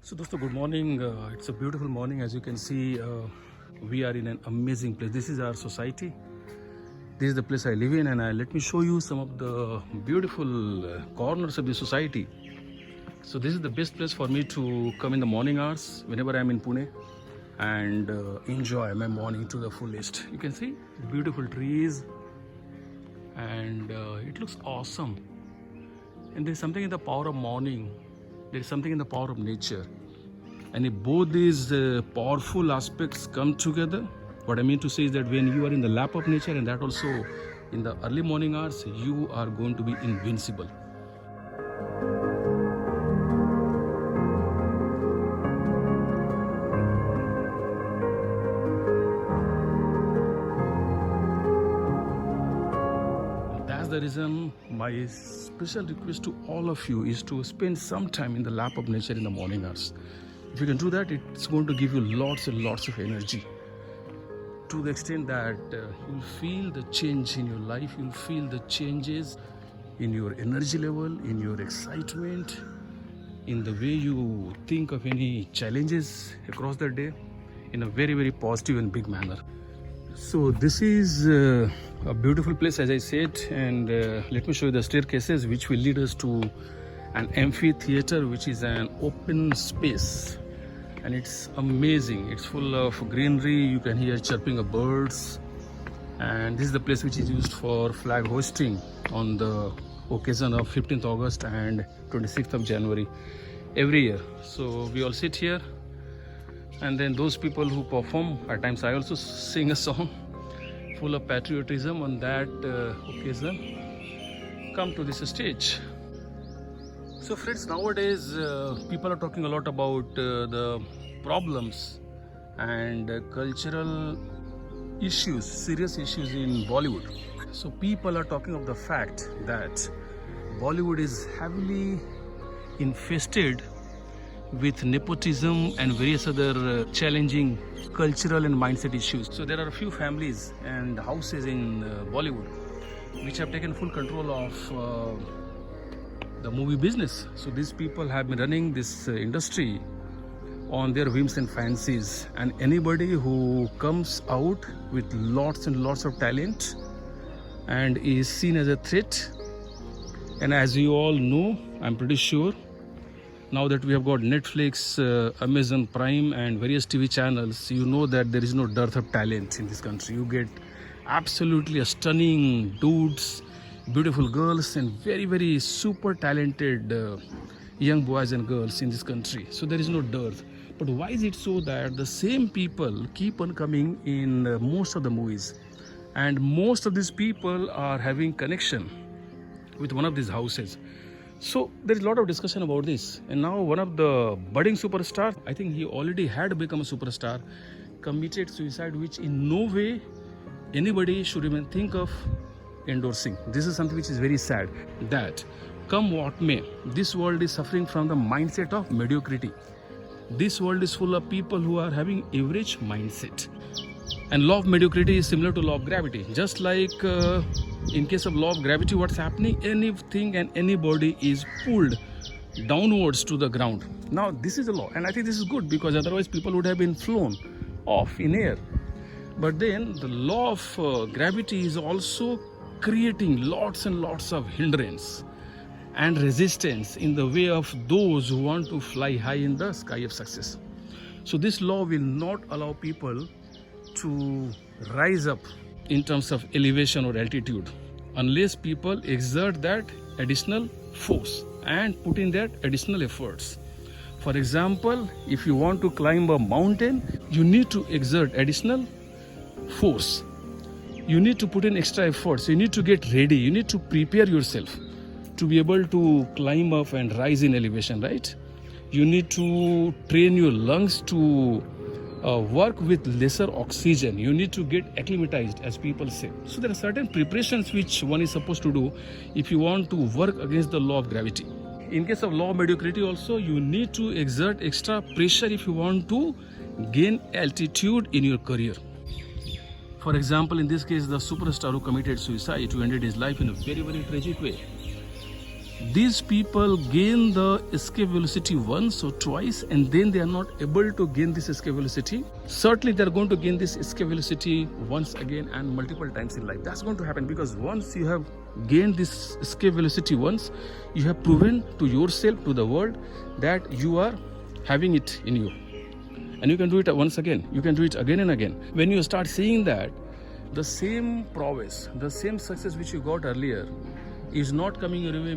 So, dosto, good morning. It's a beautiful morning. As you can see, we are in an amazing place. This is our society. This is the place I live in, and let me show you some of the beautiful corners of the society. So, this is the best place for me to come in the morning hours whenever I'm in Pune and enjoy my morning to the fullest. You can see beautiful trees, and it looks awesome. And there's something in the power of morning. There's something in the power of nature. And if both these powerful aspects come together, what I mean to say is that when you are in the lap of nature, and that also in the early morning hours, you are going to be invincible. That's the reason my special request to all of you is to spend some time in the lap of nature in the morning hours. If you can do that, it's going to give you lots and lots of energy, to the extent that you'll feel the change in your life. You'll feel the changes in your energy level, in your excitement, in the way you think of any challenges across the day in a very, very positive and big manner. So this is a beautiful place, as I said, and let me show you the staircases which will lead us to an amphitheater, which is an open space, and it's amazing. It's full of greenery. You can hear chirping of birds, and this is the place which is used for flag hosting on the occasion of 15th August and 26th of January every year. So we all sit here, and then those people who perform, at times I also sing a song full of patriotism on that occasion, come to this stage. So friends, nowadays people are talking a lot about the problems and cultural issues, serious issues in Bollywood. So people are talking of the fact that Bollywood is heavily infested with nepotism and various other challenging cultural and mindset issues. So there are a few families and houses in Bollywood which have taken full control of the movie business. So these people have been running this industry on their whims and fancies, and anybody who comes out with lots and lots of talent and is seen as a threat. And as you all know, I'm pretty sure, now that we have got Netflix, Amazon Prime and various TV channels, you know that there is no dearth of talent in this country. You get absolutely a stunning dudes, beautiful girls, and very, very super talented young boys and girls in this country. So there is no dearth. But why is it so that the same people keep on coming in most of the movies, and most of these people are having connection with one of these houses? So there is a lot of discussion about this, and now one of the budding superstars, I think he already had become a superstar, committed suicide, which in no way anybody should even think of endorsing. This is something which is very sad, that come what may, this world is suffering from the mindset of mediocrity. This world is full of people who are having average mindset, and law of mediocrity is similar to law of gravity. Just like in case of law of gravity, what's happening, anything and anybody is pulled downwards to the ground. Now this is a law, and I think this is good, because otherwise people would have been flown off in air. But then the law of gravity is also creating lots and lots of hindrance and resistance in the way of those who want to fly high in the sky of success. So this law will not allow people to rise up in terms of elevation or altitude unless people exert that additional force and put in that additional efforts. For example, if you want to climb a mountain, you need to exert additional force. You need to put in extra efforts. You need to get ready. You need to prepare yourself to be able to climb up and rise in elevation, right? You need to train your lungs to work with lesser oxygen. You need to get acclimatized, as people say. So there are certain preparations which one is supposed to do if you want to work against the law of gravity. In case of law of mediocrity also, you need to exert extra pressure if you want to gain altitude in your career. For example, in this case, the superstar who committed suicide, who ended his life in a very, very tragic way, these people gain the escape velocity once or twice, and then they are not able to gain this escape velocity. Certainly they are going to gain this escape velocity once again and multiple times in life. That's going to happen, because once you have gained this escape velocity once, you have proven to yourself, to the world, that you are having it in you, and you can do it once again, you can do it again and again. When you start seeing that the same prowess, the same success which you got earlier is not coming your way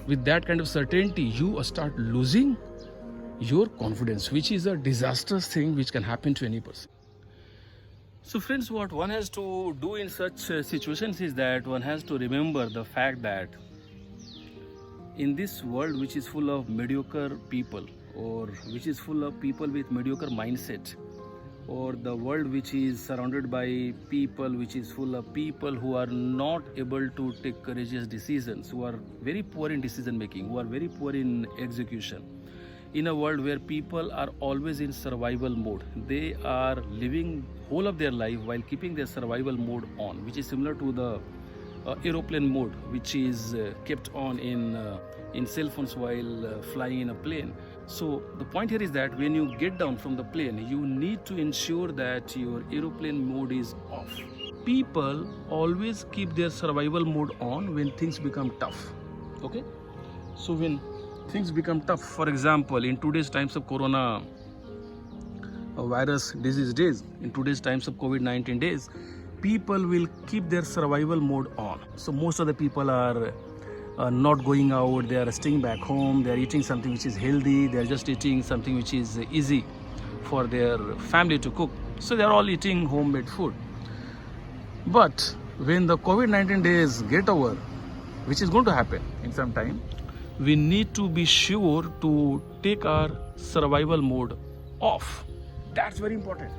with that kind of certainty, you start losing your confidence, which is a disastrous thing which can happen to any person. So friends, what one has to do in such situations is that one has to remember the fact that in this world which is full of mediocre people, or which is full of people with mediocre mindset, or the world which is surrounded by people which is full of people who are not able to take courageous decisions, who are very poor in decision making, who are very poor in execution, in a world where people are always in survival mode, they are living whole of their life while keeping their survival mode on, which is similar to the aeroplane mode, which is kept on in cell phones while flying in a plane. So the point here is that when you get down from the plane, you need to ensure that your aeroplane mode is off. People always keep their survival mode on when things become tough. Okay, so when things become tough, for example, in today's times of corona virus disease days, in today's times of COVID-19 days, people will keep their survival mode on. So most of the people are not going out, they are staying back home, they are eating something which is healthy, they are just eating something which is easy for their family to cook. So they are all eating homemade food. But when the COVID-19 days get over, which is going to happen in some time, we need to be sure to take our survival mode off. That's very important.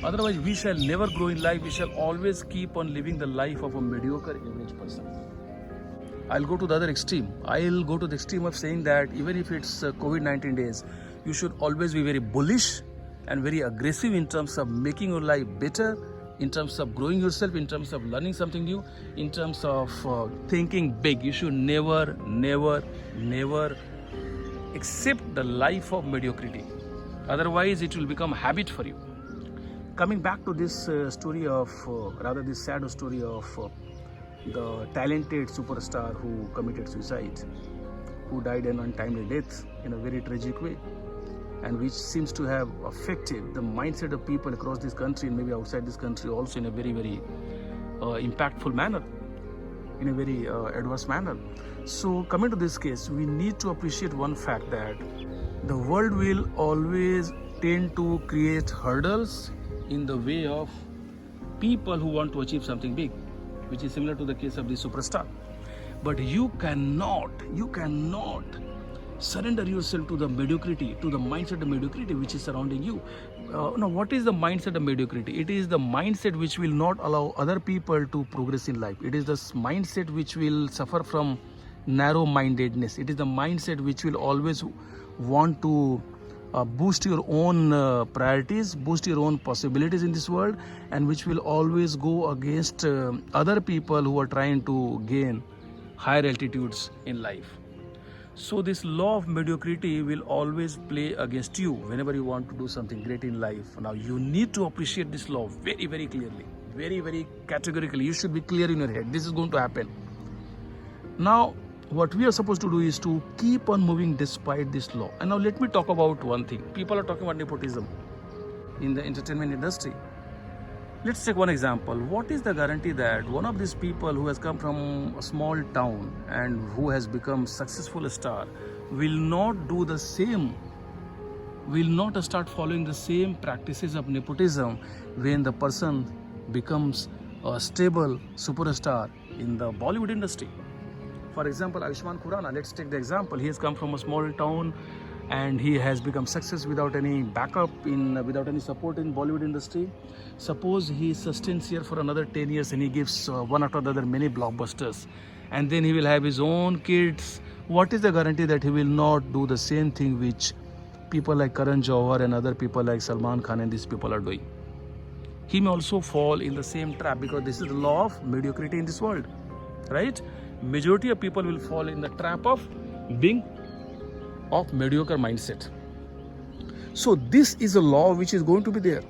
Otherwise, we shall never grow in life. We shall always keep on living the life of a mediocre average person. I'll go to the other extreme. I'll go to the extreme of saying that even if it's COVID-19 days, you should always be very bullish and very aggressive in terms of making your life better, in terms of growing yourself, in terms of learning something new, in terms of thinking big. You should never, never, never accept the life of mediocrity. Otherwise, it will become a habit for you. Coming back to this story of, rather this sad story of the talented superstar who committed suicide, who died an untimely death in a very tragic way, and which seems to have affected the mindset of people across this country and maybe outside this country also in a very, very impactful manner, in a very adverse manner. So coming to this case, we need to appreciate one fact, that the world will always tend to create hurdles in the way of people who want to achieve something big, which is similar to the case of the superstar. But you cannot surrender yourself to the mediocrity, to the mindset of mediocrity which is surrounding you. Now, what is the mindset of mediocrity? It is the mindset which will not allow other people to progress in life. It is the mindset which will suffer from narrow-mindedness. It is the mindset which will always want to boost your own priorities, boost your own possibilities in this world, and which will always go against other people who are trying to gain higher altitudes in life. So this law of mediocrity will always play against you whenever you want to do something great in life. Now you need to appreciate this law very, very clearly, very, very categorically. You should be clear in your head. This is going to happen. Now, what we are supposed to do is to keep on moving despite this law. And now let me talk about one thing. People are talking about nepotism in the entertainment industry. Let's take one example. What is the guarantee that one of these people who has come from a small town and who has become successful star will not do the same, will not start following the same practices of nepotism when the person becomes a stable superstar in the Bollywood industry? For example, Ayushmann Khurrana, let's take the example. He has come from a small town and he has become success without any backup, without any support in Bollywood industry. Suppose he sustains here for another 10 years and he gives one after the other many blockbusters, and then he will have his own kids. What is the guarantee that he will not do the same thing which people like Karan Johar and other people like Salman Khan and these people are doing? He may also fall in the same trap, because this is the law of mediocrity in this world, right? majority of people will fall in the trap of being of mediocre mindset. So this is a law which is going to be there.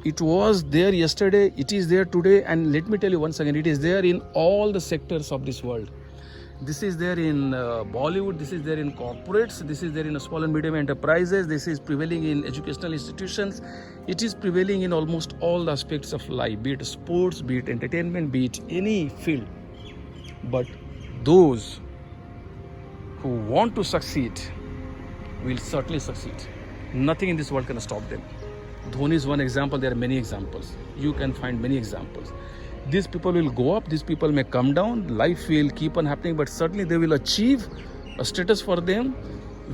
It was there yesterday, it is there today, and let me tell you once again, it is there in all the sectors of this world. This is there in Bollywood, this is there in corporates, this is there in small and medium enterprises, this is prevailing in educational institutions, it is prevailing in almost all the aspects of life, be it sports, be it entertainment, be it any field. But those who want to succeed will certainly succeed. Nothing in this world can stop them. Dhoni is one example, there are many examples. You can find many examples. These people will go up, these people may come down, life will keep on happening, but certainly they will achieve a status for them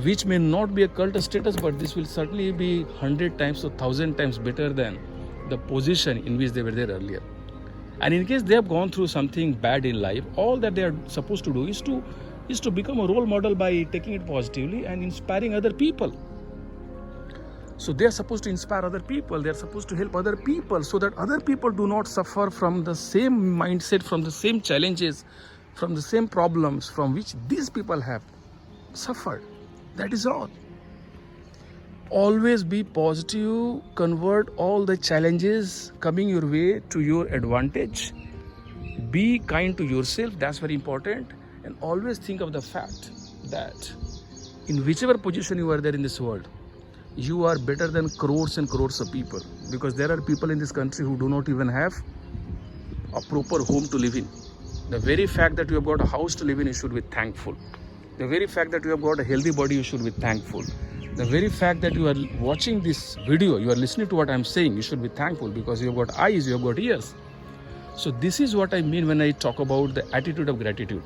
which may not be a cult status, but this will certainly be 100 times or 1,000 times better than the position in which they were there earlier. And in case they have gone through something bad in life, all that they are supposed to do is to become a role model by taking it positively and inspiring other people. So they are supposed to inspire other people, they are supposed to help other people so that other people do not suffer from the same mindset, from the same challenges, from the same problems from which these people have suffered. That is all. Always be positive, convert all the challenges coming your way to your advantage. Be kind to yourself, that's very important. And always think of the fact that in whichever position you are there in this world, you are better than crores and crores of people, because there are people in this country who do not even have a proper home to live in. The very fact that you have got a house to live in, you should be thankful. The very fact that you have got a healthy body, you should be thankful. The very fact that you are watching this video, you are listening to what I am saying, you should be thankful, because you have got eyes, you have got ears. So this is what I mean when I talk about the attitude of gratitude.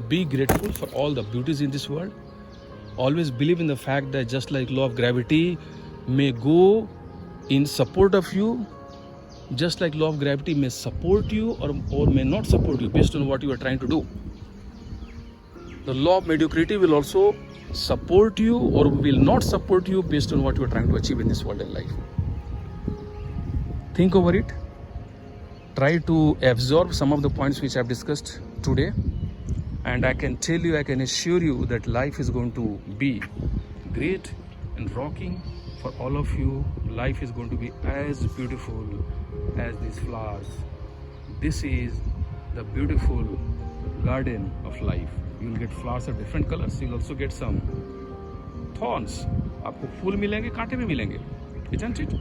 Be grateful for all the beauties in this world. Always believe in the fact that just like law of gravity may go in support of you, just like law of gravity may support you or may not support you based on what you are trying to do. The law of mediocrity will also support you or will not support you based on what you are trying to achieve in this world and life. Think over it. Try to absorb some of the points which I have discussed today. And I can tell you, I can assure you that life is going to be great and rocking for all of you. Life is going to be as beautiful as these flowers. This is the beautiful garden of life. You will get flowers of different colors. You will also get some thorns. आपको फूल मिलेंगे, कांटे भी मिलेंगे, isn't it?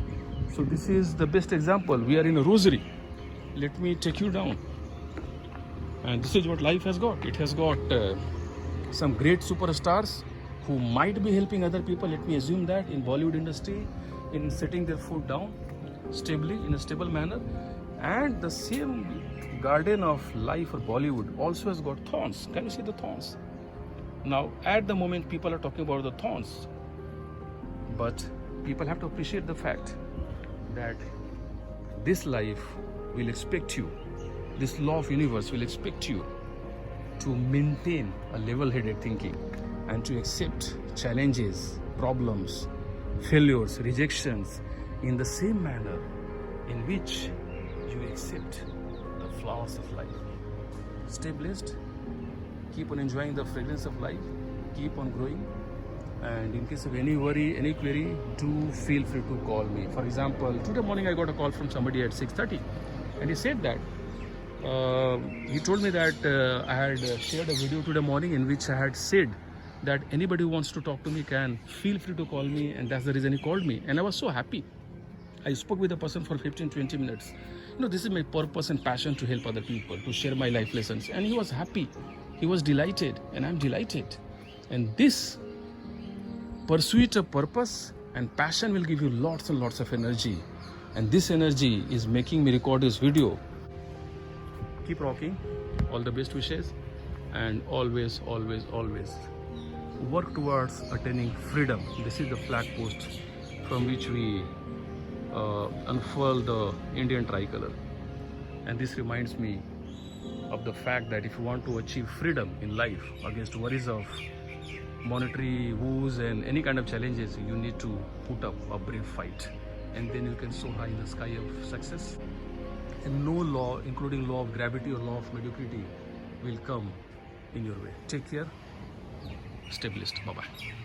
So this is the best example. We are in a rosary. Let me take you down. And this is what life has got. It has got some great superstars who might be helping other people. Let me assume that in Bollywood industry, in setting their foot down stably, in a stable manner. And the same garden of life of Bollywood also has got thorns. Can you see the thorns? Now, at the moment, people are talking about the thorns. But people have to appreciate the fact that this life will expect you, this law of universe will expect you to maintain a level-headed thinking and to accept challenges, problems, failures, rejections in the same manner in which you accept the flowers of life. Stay blessed, keep on enjoying the fragrance of life, keep on growing, and in case of any worry, any query, do feel free to call me. For example, today morning I got a call from somebody at 6:30 and he said that he told me that I had shared a video today morning in which I had said that anybody who wants to talk to me can feel free to call me, and that's the reason he called me. And I was so happy. I spoke with the person for 15-20 minutes. You know, this is my purpose and passion, to help other people, to share my life lessons. And he was happy, he was delighted, and I'm delighted. And this pursuit of purpose and passion will give you lots and lots of energy. And this energy is making me record this video. Keep rocking, all the best wishes, and always, always, always work towards attaining freedom. This is the flag post from which we unfurl the Indian tricolor. And this reminds me of the fact that if you want to achieve freedom in life against worries of monetary woes and any kind of challenges, you need to put up a brave fight, and then you can soar high in the sky of success. And no law, including law of gravity or law of mediocrity, will come in your way. Take care. Stay blessed. Bye bye.